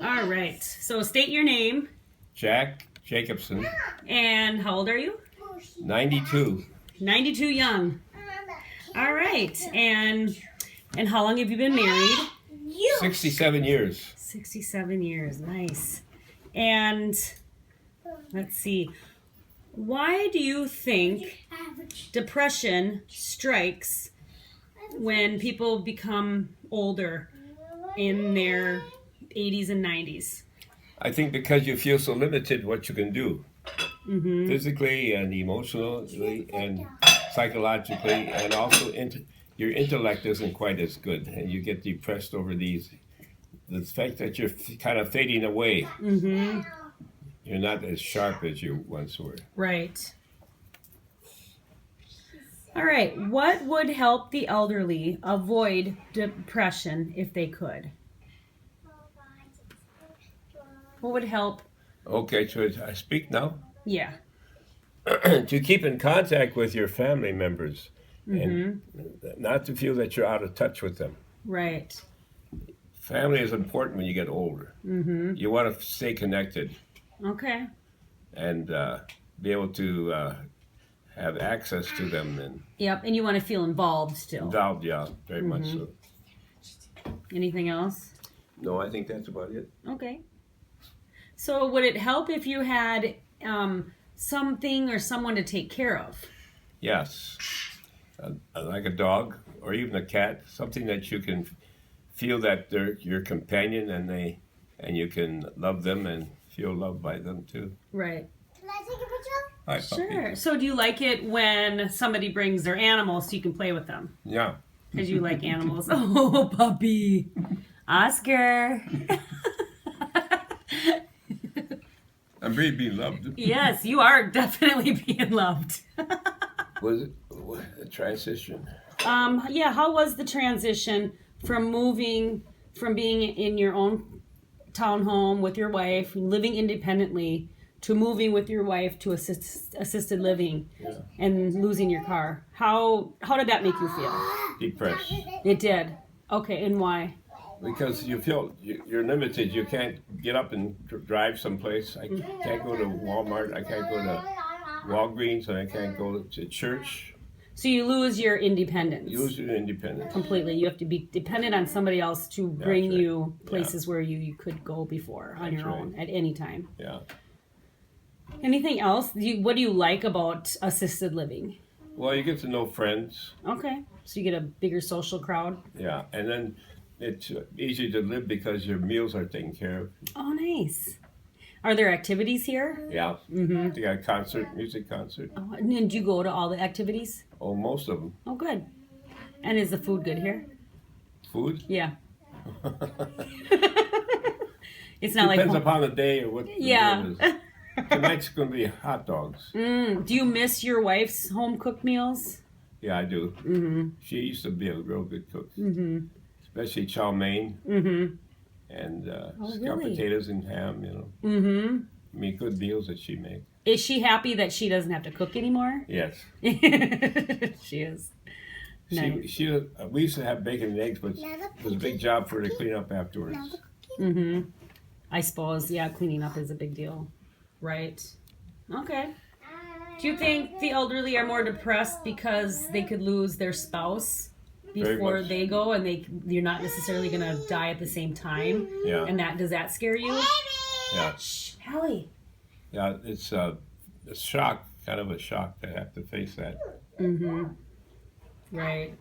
All right. So state your name. Jack Jacobson. And how old are you? 92. 92 young. All right. And how long have you been married? 67 years. 67 years. Nice. And let's see. Why do you think depression strikes when people become older in their 80s and 90s? I think because you feel so limited what you can do. Physically and emotionally and psychologically, and also your intellect isn't quite as good, and you get depressed over the fact that you're kind of fading away. You're not as sharp as you once were. Right. All right. What would help the elderly avoid depression if they could? What would help? Okay, so I speak now. Yeah. To keep in contact with your family members and not to feel that you're out of touch with them. Right. Family is important when you get older. You want to stay connected. Okay. And be able to have access to them and Yep, and you want to feel involved still. involved, yeah, very much so. Anything else? No, I think that's about it. Okay. So would it help if you had something or someone to take care of? Yes, like a dog or even a cat, something that you can feel that they're your companion and you can love them and feel loved by them too. Right. Can I take a picture? Hi, puppy. Sure. So do you like it when somebody brings their animals so you can play with them? Yeah. Because you like animals. Oh, puppy. Oscar. I'm really being loved. Yes, you are definitely being loved. Was it a transition? Yeah, how was the transition from being in your own townhome with your wife, living independently, to moving with your wife to assisted living and losing your car? How did that make you feel? Depressed. It did. Okay, and why? Because you feel you're limited. You can't get up and drive someplace. I can't go to Walmart. I can't go to Walgreens, and I can't go to church. So you lose your independence. You lose your independence. Completely. You have to be dependent on somebody else to bring right. you places where you could go before on That's your own at any time. Yeah. Anything else? What do you like about assisted living? Well, you get to know friends. Okay. So you get a bigger social crowd. Yeah, and then it's easy to live because your meals are taken care of. Oh, nice. Are there activities here? Yeah. They got a music concert. Oh, and do you go to all the activities? Oh, most of them. Oh, good. And is the food good here? Food? Yeah. It's not Depends like upon the day or what the meal is. Tonight's going to be hot dogs. Do you miss your wife's home cooked meals? Yeah, I do. She used to be a real good cook. Especially chow mein. And scalloped really? potatoes and ham, you know. I mean, good meals that she makes. Is she happy that she doesn't have to cook anymore? Yes. She is. Nice. We used to have bacon and eggs, but it was a big job for her to clean up afterwards. I suppose, yeah, cleaning up is a big deal. Right. Okay. Do you think the elderly are more depressed because they could lose their spouse before much. they go, and you're not necessarily going to die at the same time? Yeah. And does that scare you? Yeah. Shh, Hallie. Yeah, it's a shock, kind of a shock to have to face that. Right.